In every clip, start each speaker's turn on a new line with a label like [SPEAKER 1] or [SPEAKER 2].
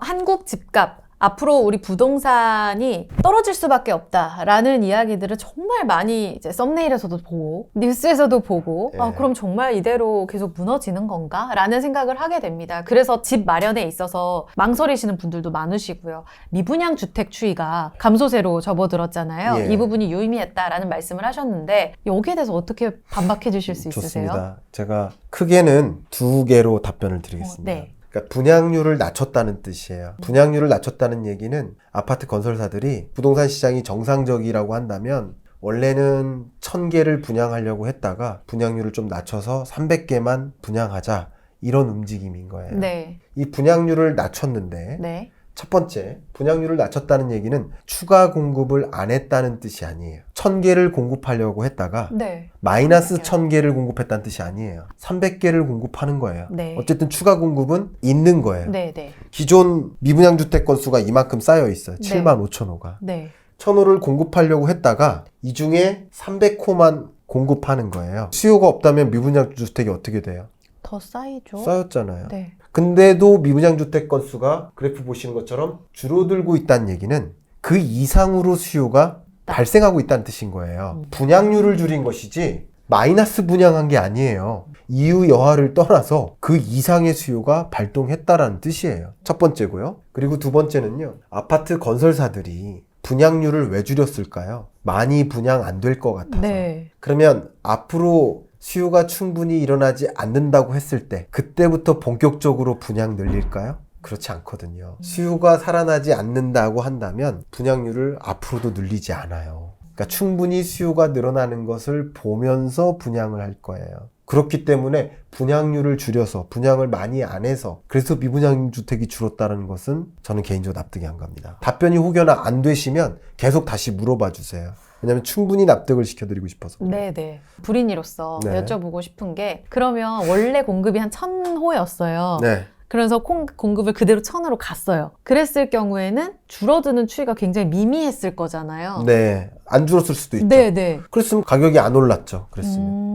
[SPEAKER 1] 한국 집값, 앞으로 우리 부동산이 떨어질 수밖에 없다라는 이야기들을 정말 많이 이제 썸네일에서도 보고 뉴스에서도 보고 그럼 정말 이대로 계속 무너지는 건가? 라는 생각을 하게 됩니다. 그래서 집 마련에 있어서 망설이시는 분들도 많으시고요. 미분양 주택 추이가 감소세로 접어들었잖아요. 이 부분이 유의미했다라는 말씀을 하셨는데 여기에 대해서 어떻게 반박해 주실 수 있으세요?
[SPEAKER 2] 좋습니다. 제가 크게는 두 개로 답변을 드리겠습니다.
[SPEAKER 1] 네.
[SPEAKER 2] 그러니까 분양률을 낮췄다는 뜻이에요. 분양률을 낮췄다는 얘기는 아파트 건설사들이 부동산 시장이 정상적이라고 한다면 원래는 1000개를 분양하려고 했다가 분양률을 좀 낮춰서 300개만 분양하자, 이런 움직임인 거예요.
[SPEAKER 1] 네.
[SPEAKER 2] 이 분양률을 낮췄는데
[SPEAKER 1] 네.
[SPEAKER 2] 첫 번째, 분양률을 낮췄다는 얘기는 추가 공급을 안 했다는 뜻이 아니에요. 1000개를 공급하려고 했다가
[SPEAKER 1] 네.
[SPEAKER 2] 마이너스 1000개를 공급했다는 뜻이 아니에요. 300개를 공급하는 거예요.
[SPEAKER 1] 네.
[SPEAKER 2] 어쨌든 추가 공급은 있는 거예요.
[SPEAKER 1] 네. 네.
[SPEAKER 2] 기존 미분양주택 건수가 이만큼 쌓여 있어요. 75,000호가.
[SPEAKER 1] 네.
[SPEAKER 2] 1000호를 공급하려고 했다가 이 중에 300호만 공급하는 거예요. 수요가 없다면 미분양주택이 어떻게 돼요?
[SPEAKER 1] 더 쌓이죠.
[SPEAKER 2] 쌓였잖아요.
[SPEAKER 1] 네.
[SPEAKER 2] 근데도 미분양주택 건수가 그래프 보시는 것처럼 줄어들고 있다는 얘기는 그 이상으로 수요가 발생하고 있다는 뜻인 거예요. 분양률을 줄인 것이지 마이너스 분양한 게 아니에요. 이유 여하를 떠나서 그 이상의 수요가 발동했다라는 뜻이에요. 첫 번째고요. 그리고 두 번째는요. 아파트 건설사들이 분양률을 왜 줄였을까요? 많이 분양 안 될 것 같아서.
[SPEAKER 1] 네.
[SPEAKER 2] 그러면 앞으로 수요가 충분히 일어나지 않는다고 했을 때 그때부터 본격적으로 분양 늘릴까요? 그렇지 않거든요. 수요가 살아나지 않는다고 한다면 분양률을 앞으로도 늘리지 않아요. 그러니까 충분히 수요가 늘어나는 것을 보면서 분양을 할 거예요. 그렇기 때문에 분양률을 줄여서 분양을 많이 안 해서 그래서 미분양 주택이 줄었다는 것은 저는 개인적으로 납득이 안 갑니다. 답변이 혹여나 안 되시면 계속 다시 물어봐 주세요. 왜냐하면 충분히 납득을 시켜드리고 싶어서.
[SPEAKER 1] 네네. 불인이로서
[SPEAKER 2] 네.
[SPEAKER 1] 여쭤보고 싶은 게 그러면 원래 공급이 한 1000호였어요.
[SPEAKER 2] 네.
[SPEAKER 1] 그래서 공급을 그대로 1000으로 갔어요. 그랬을 경우에는 줄어드는 추이가 굉장히 미미했을 거잖아요.
[SPEAKER 2] 네. 안 줄었을 수도 있죠.
[SPEAKER 1] 네네.
[SPEAKER 2] 그랬으면 가격이 안 올랐죠. 그랬으면.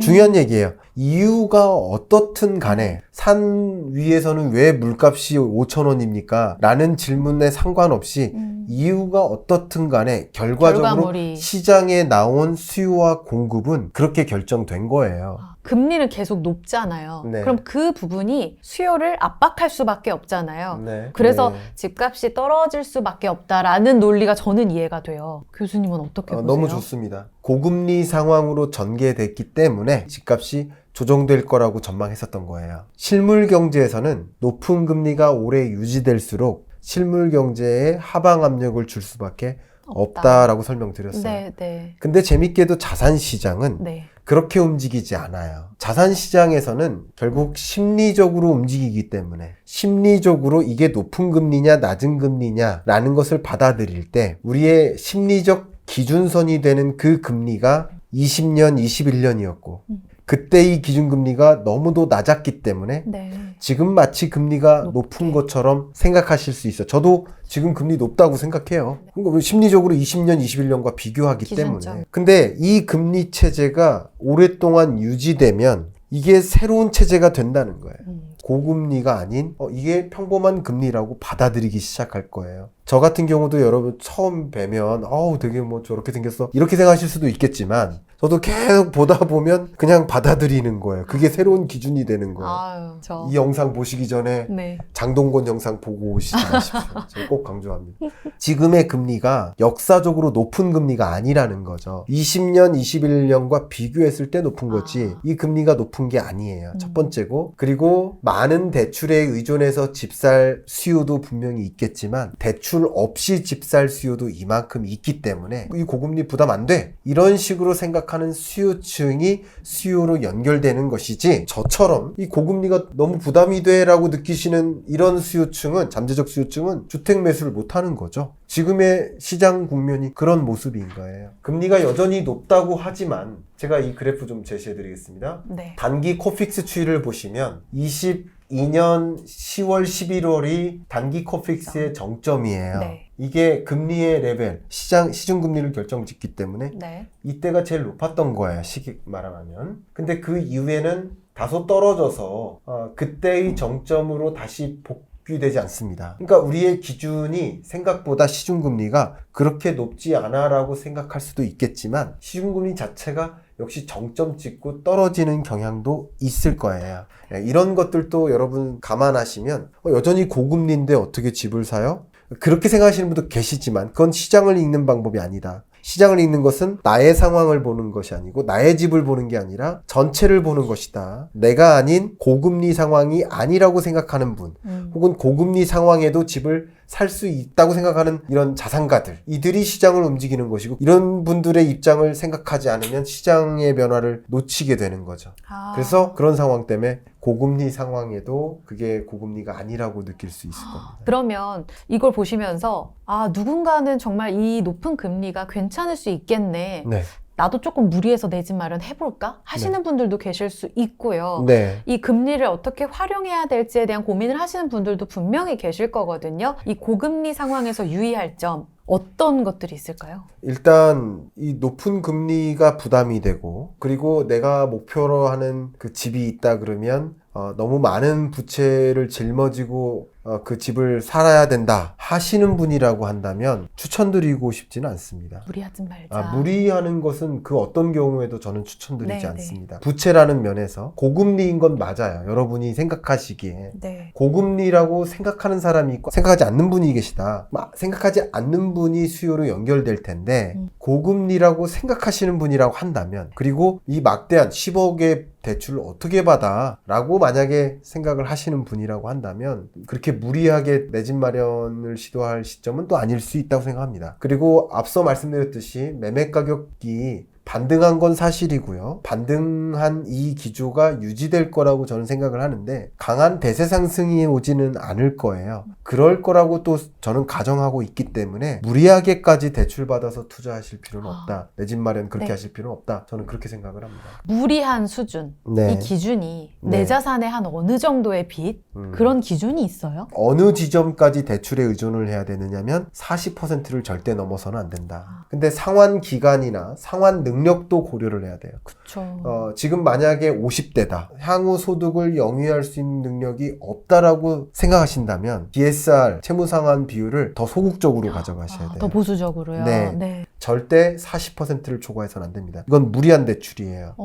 [SPEAKER 2] 중요한 얘기예요. 이유가 어떻든 간에 산 위에서는 왜 물값이 5,000원입니까? 라는 질문에 상관없이 이유가 어떻든 간에 결과적으로
[SPEAKER 1] 결과물이.
[SPEAKER 2] 시장에 나온 수요와 공급은 그렇게 결정된 거예요.
[SPEAKER 1] 금리는 계속 높잖아요.
[SPEAKER 2] 네.
[SPEAKER 1] 그럼 그 부분이 수요를 압박할 수밖에 없잖아요.
[SPEAKER 2] 네.
[SPEAKER 1] 그래서
[SPEAKER 2] 네.
[SPEAKER 1] 집값이 떨어질 수밖에 없다라는 논리가 저는 이해가 돼요. 교수님은 어떻게 보세요?
[SPEAKER 2] 너무 좋습니다. 고금리 상황으로 전개됐기 때문에 집값이 조정될 거라고 전망했었던 거예요. 실물 경제에서는 높은 금리가 오래 유지될수록 실물 경제에 하방 압력을 줄 수밖에 없다라고 설명드렸어요.
[SPEAKER 1] 네, 네.
[SPEAKER 2] 근데 재밌게도 자산 시장은
[SPEAKER 1] 네.
[SPEAKER 2] 그렇게 움직이지 않아요. 자산 시장에서는 결국 심리적으로 움직이기 때문에 심리적으로 이게 높은 금리냐 낮은 금리냐라는 것을 받아들일 때 우리의 심리적 기준선이 되는 그 금리가 20년, 21년이었고 그때 이 기준금리가 너무도 낮았기 때문에
[SPEAKER 1] 네.
[SPEAKER 2] 지금 마치 금리가 높은 것처럼 생각하실 수 있어요. 저도 지금 금리 높다고 생각해요. 그러니까 심리적으로 20년, 21년과 비교하기
[SPEAKER 1] 기준점.
[SPEAKER 2] 때문에. 근데 이 금리 체제가 오랫동안 유지되면 이게 새로운 체제가 된다는 거예요. 고금리가 아닌 이게 평범한 금리라고 받아들이기 시작할 거예요. 저 같은 경우도 여러분 처음 뵈면 되게 뭐 저렇게 생겼어 이렇게 생각하실 수도 있겠지만 저도 계속 보다 보면 그냥 받아들이는 거예요. 그게 새로운 기준이 되는 거예요.
[SPEAKER 1] 아유,
[SPEAKER 2] 이 영상 보시기 전에
[SPEAKER 1] 네.
[SPEAKER 2] 장동건 영상 보고 오시지 마십시오. 제가 꼭 강조합니다. 지금의 금리가 역사적으로 높은 금리가 아니라는 거죠. 20년, 21년과 비교했을 때 높은 거지 이 금리가 높은 게 아니에요. 첫 번째고 그리고 많은 대출에 의존해서 집 살 수요도 분명히 있겠지만 대출 없이 집 살 수요도 이만큼 있기 때문에 이 고금리 부담 안 돼. 이런 식으로 생각하는 수요층이 수요로 연결되는 것이지 저처럼 이 고금리가 너무 부담이 돼 라고 느끼시는 이런 수요층은 잠재적 수요층은 주택 매수를 못하는 거죠. 지금의 시장 국면이 그런 모습인 거예요. 금리가 여전히 높다고 하지만 제가 이 그래프 좀 제시해 드리겠습니다.
[SPEAKER 1] 네.
[SPEAKER 2] 단기 코픽스 추이를 보시면 22년 10월 11월이 단기 코픽스의 정점이에요.
[SPEAKER 1] 네.
[SPEAKER 2] 이게 금리의 레벨, 시중금리를 결정짓기 때문에
[SPEAKER 1] 네.
[SPEAKER 2] 이때가 제일 높았던 거예요. 시기 말하면. 근데 그 이후에는 다소 떨어져서 그때의 정점으로 다시 되지 않습니다. 그러니까 우리의 기준이 생각보다 시중금리가 그렇게 높지 않아라고 생각할 수도 있겠지만 시중금리 자체가 역시 정점 찍고 떨어지는 경향도 있을 거예요. 이런 것들도 여러분 감안하시면 여전히 고금리인데 어떻게 집을 사요? 그렇게 생각하시는 분도 계시지만 그건 시장을 읽는 방법이 아니다. 시장을 읽는 것은 나의 상황을 보는 것이 아니고 나의 집을 보는 게 아니라 전체를 보는 것이다. 내가 아닌 고금리 상황이 아니라고 생각하는 분 혹은 고금리 상황에도 집을 살 수 있다고 생각하는 이런 자산가들, 이들이 시장을 움직이는 것이고 이런 분들의 입장을 생각하지 않으면 시장의 변화를 놓치게 되는 거죠. 그래서 그런 상황 때문에 고금리 상황에도 그게 고금리가 아니라고 느낄 수 있을 겁니다.
[SPEAKER 1] 그러면 이걸 보시면서 누군가는 정말 이 높은 금리가 괜찮을 수 있겠네.
[SPEAKER 2] 네.
[SPEAKER 1] 나도 조금 무리해서 내 집 마련해볼까? 하시는 분들도 계실 수 있고요.
[SPEAKER 2] 네.
[SPEAKER 1] 이 금리를 어떻게 활용해야 될지에 대한 고민을 하시는 분들도 분명히 계실 거거든요. 이 고금리 상황에서 유의할 점 어떤 것들이 있을까요?
[SPEAKER 2] 일단 이 높은 금리가 부담이 되고 그리고 내가 목표로 하는 그 집이 있다 그러면 너무 많은 부채를 짊어지고 그 집을 살아야 된다 하시는 분이라고 한다면 추천드리고 싶지는 않습니다.
[SPEAKER 1] 무리하지 말자.
[SPEAKER 2] 무리하는 것은 그 어떤 경우에도 저는 추천드리지
[SPEAKER 1] 네,
[SPEAKER 2] 않습니다. 부채라는 면에서 고금리인 건 맞아요. 여러분이 생각하시기에.
[SPEAKER 1] 네.
[SPEAKER 2] 고금리라고 생각하는 사람이 있고 생각하지 않는 분이 계시다. 생각하지 않는 분이 수요로 연결될 텐데 고금리라고 생각하시는 분이라고 한다면 그리고 이 막대한 10억의 대출을 어떻게 받아? 라고 만약에 생각을 하시는 분이라고 한다면 그렇게 무리하게 내 집 마련을 시도할 시점은 또 아닐 수 있다고 생각합니다. 그리고 앞서 말씀드렸듯이 매매 가격이 반등한 건 사실이고요. 반등한 이 기조가 유지될 거라고 저는 생각을 하는데 강한 대세 상승이 오지는 않을 거예요. 그럴 거라고 또 저는 가정하고 있기 때문에 무리하게까지 대출받아서 투자하실 필요는 없다. 내 집 마련 그렇게
[SPEAKER 1] 네.
[SPEAKER 2] 하실 필요는 없다. 저는 그렇게 생각을 합니다.
[SPEAKER 1] 무리한 수준,
[SPEAKER 2] 네.
[SPEAKER 1] 이 기준이
[SPEAKER 2] 네.
[SPEAKER 1] 내 자산의 한 어느 정도의 빚? 그런 기준이 있어요?
[SPEAKER 2] 어느 지점까지 대출에 의존을 해야 되느냐면 40%를 절대 넘어서는 안 된다. 근데 상환 기간이나 상환 능력도 고려를 해야 돼요.
[SPEAKER 1] 그렇죠.
[SPEAKER 2] 지금 만약에 50대다. 향후 소득을 영위할 수 있는 능력이 없다라고 생각하신다면 DSR 채무상환 비율을 더 소극적으로 가져가셔야 돼요.
[SPEAKER 1] 더 보수적으로요?
[SPEAKER 2] 네. 절대 40%를 초과해서는 안 됩니다. 이건 무리한 대출이에요.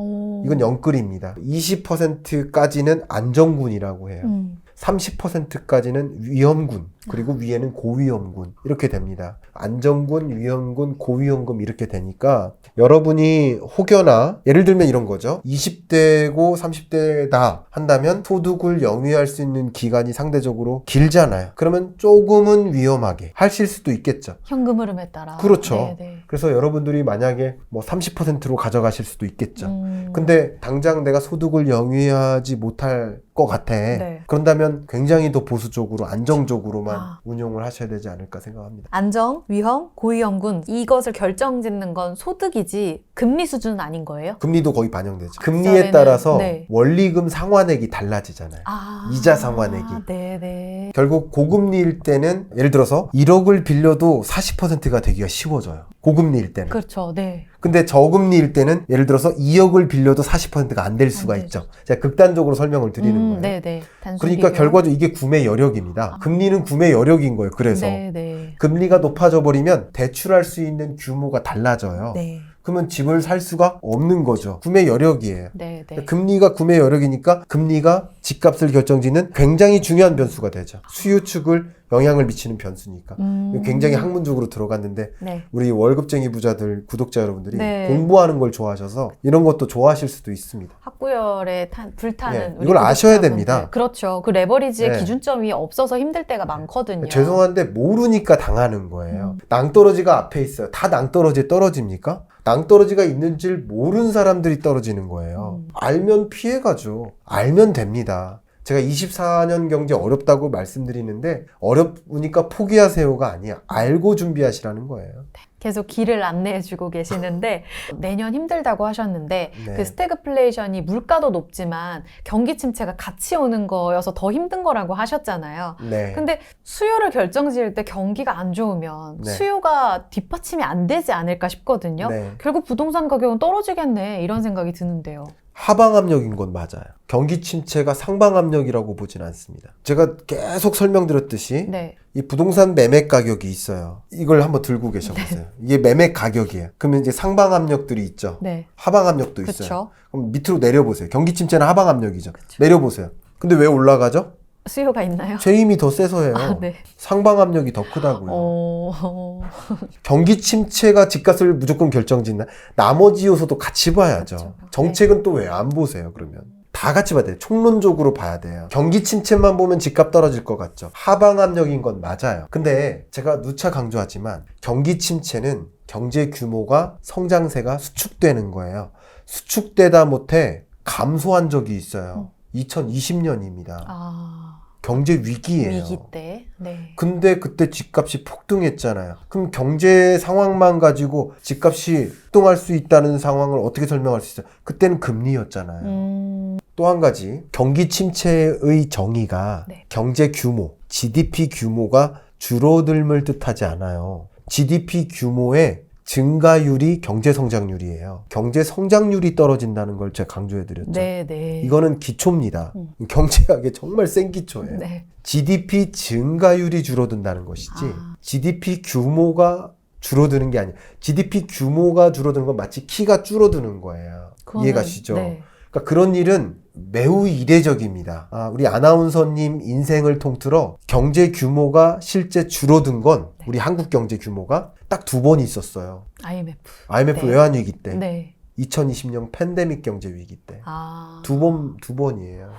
[SPEAKER 2] 이건 영끌입니다. 20%까지는 안정군이라고 해요. 30%까지는 위험군, 그리고 위에는 고위험군 이렇게 됩니다. 안정군, 위험군, 고위험군 이렇게 되니까 여러분이 혹여나 예를 들면 이런 거죠. 20대고 30대다 한다면 소득을 영위할 수 있는 기간이 상대적으로 길잖아요. 그러면 조금은 위험하게 하실 수도 있겠죠.
[SPEAKER 1] 현금 흐름에 따라.
[SPEAKER 2] 그렇죠.
[SPEAKER 1] 네네.
[SPEAKER 2] 그래서 여러분들이 만약에 뭐 30%로 가져가실 수도 있겠죠. 근데 당장 내가 소득을 영위하지 못할 것 같아.
[SPEAKER 1] 네.
[SPEAKER 2] 그런다면 굉장히 더 보수적으로 안정적으로만 운용을 하셔야 되지 않을까 생각합니다.
[SPEAKER 1] 안정, 위험, 고위험군 이것을 결정짓는 건 소득이지 금리 수준은 아닌 거예요?
[SPEAKER 2] 금리도 거의 반영되죠. 금리에 따라서 원리금 상환액이 달라지잖아요. 이자 상환액이.
[SPEAKER 1] 네네.
[SPEAKER 2] 결국 고금리일 때는 예를 들어서 1억을 빌려도 40%가 되기가 쉬워져요. 고금리일 때는.
[SPEAKER 1] 그렇죠. 네.
[SPEAKER 2] 근데 저금리일 때는 예를 들어서 2억을 빌려도 40%가 안 될 수가 있죠. 제가 극단적으로 설명을 드리는 거예요.
[SPEAKER 1] 네네.
[SPEAKER 2] 그러니까 결과적으로 이게 구매 여력입니다. 금리는 구매 여력인 거예요. 그래서
[SPEAKER 1] 네네.
[SPEAKER 2] 금리가 높아져 버리면 대출할 수 있는 규모가 달라져요.
[SPEAKER 1] 네.
[SPEAKER 2] 그러면 집을 살 수가 없는 거죠. 구매 여력이에요.
[SPEAKER 1] 네.
[SPEAKER 2] 금리가 구매 여력이니까 금리가 집값을 결정짓는 굉장히 중요한 변수가 되죠. 수요 축을 영향을 미치는 변수니까. 굉장히 학문적으로 들어갔는데 우리 월급쟁이 부자들 구독자 여러분들이 공부하는 걸 좋아하셔서 이런 것도 좋아하실 수도 있습니다.
[SPEAKER 1] 학구열에 불타는 우리
[SPEAKER 2] 이걸 아셔야
[SPEAKER 1] 구독자분들.
[SPEAKER 2] 됩니다.
[SPEAKER 1] 그렇죠. 그 레버리지의 기준점이 없어서 힘들 때가 많거든요.
[SPEAKER 2] 죄송한데 모르니까 당하는 거예요. 낭떠러지가 앞에 있어요. 다 낭떠러지에 떨어집니까? 낭떠러지가 있는 줄 모르는 사람들이 떨어지는 거예요. 알면 피해가죠. 알면 됩니다. 제가 24년 경제 어렵다고 말씀드리는데 어렵으니까 포기하세요가 아니야. 알고 준비하시라는 거예요.
[SPEAKER 1] 계속 길을 안내해주고 계시는데 내년 힘들다고 하셨는데 그 스태그플레이션이 물가도 높지만 경기 침체가 같이 오는 거여서 더 힘든 거라고 하셨잖아요. 근데 수요를 결정지을 때 경기가 안 좋으면 수요가 뒷받침이 안 되지 않을까 싶거든요. 결국 부동산 가격은 떨어지겠네 이런 생각이 드는데요.
[SPEAKER 2] 하방압력인 건 맞아요. 경기 침체가 상방압력이라고 보진 않습니다. 제가 계속 설명드렸듯이
[SPEAKER 1] 네.
[SPEAKER 2] 이 부동산 매매 가격이 있어요. 이걸 한번 들고 계셔보세요. 이게 매매 가격이에요. 그러면 이제 상방압력들이 있죠.
[SPEAKER 1] 네.
[SPEAKER 2] 하방압력도 있어요.
[SPEAKER 1] 그쵸.
[SPEAKER 2] 그럼 밑으로 내려보세요. 경기 침체는 하방압력이죠.
[SPEAKER 1] 그쵸.
[SPEAKER 2] 내려보세요. 근데 왜 올라가죠?
[SPEAKER 1] 수요가 있나요?
[SPEAKER 2] 제 힘이 더 세서예요.
[SPEAKER 1] 아, 네.
[SPEAKER 2] 상방압력이 더 크다고요. 경기 침체가 집값을 무조건 결정짓나? 나머지 요소도 같이 봐야죠.
[SPEAKER 1] 그렇죠.
[SPEAKER 2] 정책은 또 왜 안 보세요, 그러면? 다 같이 봐야 돼요. 총론적으로 봐야 돼요. 경기 침체만 보면 집값 떨어질 것 같죠. 하방압력인 건 맞아요. 근데 제가 누차 강조하지만 경기 침체는 경제 규모가 성장세가 수축되는 거예요. 수축되다 못해 감소한 적이 있어요. 2020년입니다.
[SPEAKER 1] 아,
[SPEAKER 2] 경제 위기예요.
[SPEAKER 1] 위기 때. 네.
[SPEAKER 2] 근데 그때 집값이 폭등했잖아요. 그럼 경제 상황만 가지고 집값이 폭등할 수 있다는 상황을 어떻게 설명할 수 있어요? 그때는 금리였잖아요. 또 한 가지, 경기 침체의 정의가
[SPEAKER 1] 네.
[SPEAKER 2] 경제 규모, GDP 규모가 줄어들음을 뜻하지 않아요. GDP 규모의 증가율이 경제 성장률이에요. 경제 성장률이 떨어진다는 걸 제가 강조해드렸죠.
[SPEAKER 1] 네, 네.
[SPEAKER 2] 이거는 기초입니다. 경제학의 정말 센 기초예요.
[SPEAKER 1] 네.
[SPEAKER 2] GDP 증가율이 줄어든다는 것이지 GDP 규모가 줄어드는 게 아니에요. GDP 규모가 줄어드는 건 마치 키가 줄어드는 거예요. 이해가시죠?
[SPEAKER 1] 네.
[SPEAKER 2] 그러니까 그런 일은 매우 이례적입니다. 우리 아나운서님 인생을 통틀어 경제 규모가 실제 줄어든 건 우리 한국 경제 규모가 딱 2번 있었어요. IMF
[SPEAKER 1] 네.
[SPEAKER 2] 외환위기 때,
[SPEAKER 1] 네.
[SPEAKER 2] 2020년 팬데믹 경제 위기 때. 두 번이에요.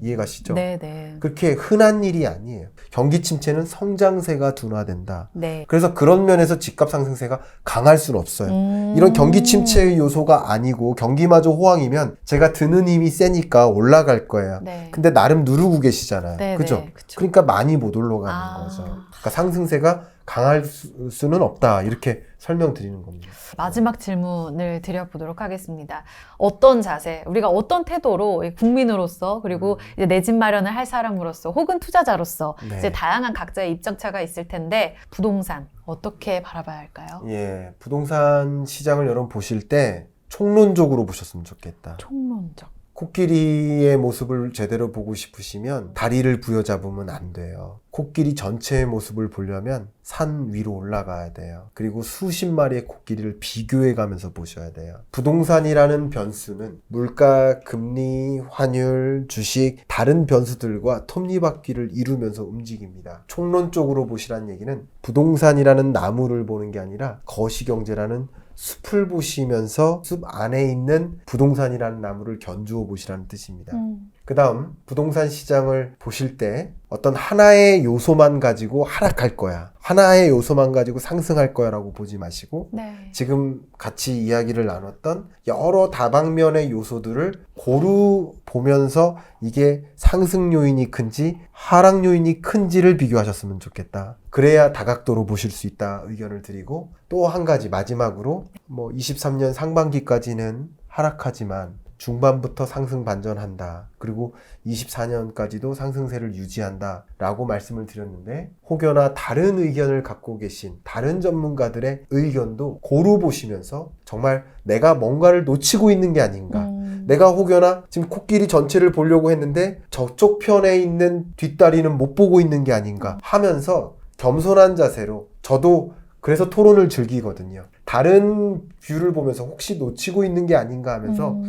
[SPEAKER 2] 이해가시죠?
[SPEAKER 1] 네네.
[SPEAKER 2] 그렇게 흔한 일이 아니에요. 경기 침체는 성장세가 둔화된다.
[SPEAKER 1] 네.
[SPEAKER 2] 그래서 그런 면에서 집값 상승세가 강할 수는 없어요. 이런 경기 침체의 요소가 아니고 경기마저 호황이면 제가 드는 힘이 세니까 올라갈 거예요.
[SPEAKER 1] 네.
[SPEAKER 2] 근데 나름 누르고 계시잖아요.
[SPEAKER 1] 네,
[SPEAKER 2] 그죠?
[SPEAKER 1] 네, 그쵸.
[SPEAKER 2] 그러니까 많이 못 올라가는 거죠. 그러니까 상승세가 강할 수는 없다. 이렇게 설명드리는 겁니다.
[SPEAKER 1] 마지막 질문을 드려보도록 하겠습니다. 어떤 자세, 우리가 어떤 태도로 국민으로서 그리고 이제 내 집 마련을 할 사람으로서 혹은 투자자로서
[SPEAKER 2] 네.
[SPEAKER 1] 이제 다양한 각자의 입장차가 있을 텐데 부동산 어떻게 바라봐야 할까요?
[SPEAKER 2] 예, 부동산 시장을 여러분 보실 때 총론적으로 보셨으면 좋겠다.
[SPEAKER 1] 총론적.
[SPEAKER 2] 코끼리의 모습을 제대로 보고 싶으시면 다리를 부여잡으면 안 돼요. 코끼리 전체의 모습을 보려면 산 위로 올라가야 돼요. 그리고 수십 마리의 코끼리를 비교해 가면서 보셔야 돼요. 부동산이라는 변수는 물가, 금리, 환율, 주식, 다른 변수들과 톱니바퀴를 이루면서 움직입니다. 총론적으로 보시라는 얘기는 부동산이라는 나무를 보는 게 아니라 거시경제라는 숲을 보시면서 숲 안에 있는 부동산이라는 나무를 견주어 보시라는 뜻입니다. 그 다음 부동산 시장을 보실 때 어떤 하나의 요소만 가지고 하락할 거야, 하나의 요소만 가지고 상승할 거야 라고 보지 마시고
[SPEAKER 1] 네.
[SPEAKER 2] 지금 같이 이야기를 나눴던 여러 다방면의 요소들을 고루 보면서 이게 상승 요인이 큰지 하락 요인이 큰지를 비교하셨으면 좋겠다. 그래야 다각도로 보실 수 있다 의견을 드리고, 또 한 가지 마지막으로 23년 상반기까지는 하락하지만 중반부터 상승 반전한다. 그리고 24년까지도 상승세를 유지한다 라고 말씀을 드렸는데, 혹여나 다른 의견을 갖고 계신 다른 전문가들의 의견도 고루 보시면서 정말 내가 뭔가를 놓치고 있는 게 아닌가, 내가 혹여나 지금 코끼리 전체를 보려고 했는데 저쪽 편에 있는 뒷다리는 못 보고 있는 게 아닌가 하면서 겸손한 자세로, 저도 그래서 토론을 즐기거든요. 다른 뷰를 보면서 혹시 놓치고 있는 게 아닌가 하면서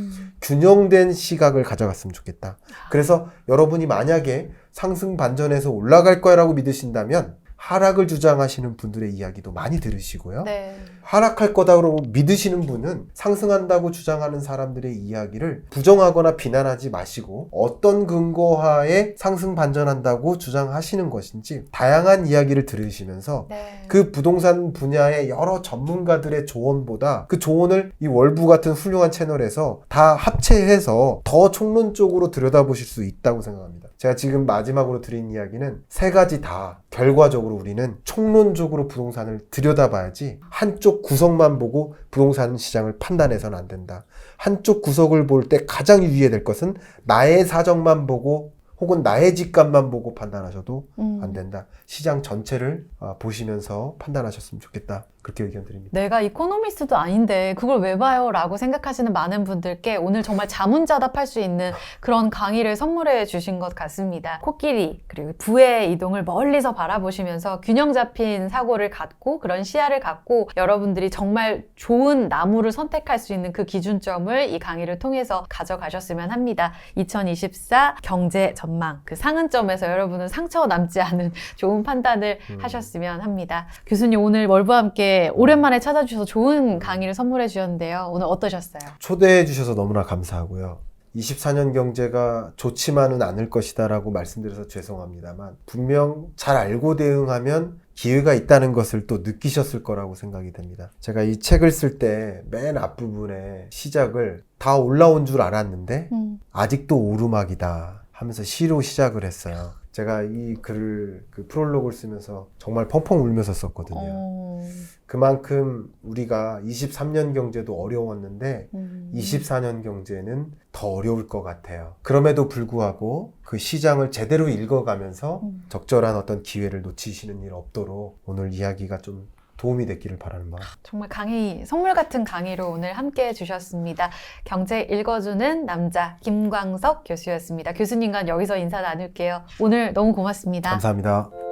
[SPEAKER 2] 균형된 시각을 가져갔으면 좋겠다. 그래서 여러분이 만약에 상승 반전해서 올라갈 거야 라고 믿으신다면 하락을 주장하시는 분들의 이야기도 많이 들으시고요.
[SPEAKER 1] 네.
[SPEAKER 2] 하락할 거다라고 믿으시는 분은 상승한다고 주장하는 사람들의 이야기를 부정하거나 비난하지 마시고 어떤 근거하에 상승 반전한다고 주장하시는 것인지 다양한 이야기를 들으시면서
[SPEAKER 1] 네.
[SPEAKER 2] 그 부동산 분야의 여러 전문가들의 조언보다 그 조언을 이 월부 같은 훌륭한 채널에서 다 합체해서 더 총론적으로 들여다보실 수 있다고 생각합니다. 제가 지금 마지막으로 드린 이야기는 세 가지 다 결과적으로 우리는 총론적으로 부동산을 들여다봐야지 한쪽 구석만 보고 부동산 시장을 판단해서는 안 된다. 한쪽 구석을 볼 때 가장 유의해야 될 것은 나의 사정만 보고 혹은 나의 집값만 보고 판단하셔도
[SPEAKER 1] 음.
[SPEAKER 2] 안 된다. 시장 전체를 보시면서 판단하셨으면 좋겠다. 그렇게 의견 드립니다.
[SPEAKER 1] 내가 이코노미스트도 아닌데 그걸 왜 봐요? 라고 생각하시는 많은 분들께 오늘 정말 자문자답할 수 있는 그런 강의를 선물해 주신 것 같습니다. 코끼리 그리고 부의 이동을 멀리서 바라보시면서 균형 잡힌 사고를 갖고 그런 시야를 갖고 여러분들이 정말 좋은 나무를 선택할 수 있는 그 기준점을 이 강의를 통해서 가져가셨으면 합니다. 2024 경제 전망 그 상흔점에서 여러분은 상처 남지 않은 좋은 판단을 하셨으면 합니다. 교수님 오늘 멀부와 함께 오랜만에 찾아주셔서 좋은 강의를 선물해 주셨는데요. 오늘 어떠셨어요?
[SPEAKER 2] 초대해 주셔서 너무나 감사하고요. 24년 경제가 좋지만은 않을 것이다라고 말씀드려서 죄송합니다만 분명 잘 알고 대응하면 기회가 있다는 것을 또 느끼셨을 거라고 생각이 됩니다. 제가 이 책을 쓸 때 맨 앞부분에 시작을 다 올라온 줄 알았는데 아직도 오르막이다 하면서 시로 시작을 했어요. 제가 이 글을 그 프롤로그를 쓰면서 정말 펑펑 울면서 썼거든요. 그만큼 우리가 23년 경제도 어려웠는데 24년 경제는 더 어려울 것 같아요. 그럼에도 불구하고 그 시장을 제대로 읽어가면서 적절한 어떤 기회를 놓치시는 일 없도록 오늘 이야기가 좀 도움이 됐기를 바라는 마음.
[SPEAKER 1] 정말 강의, 선물 같은 강의로 오늘 함께 해주셨습니다. 경제 읽어주는 남자 김광석 교수였습니다. 교수님과 여기서 인사 나눌게요. 오늘 너무 고맙습니다.
[SPEAKER 2] 감사합니다.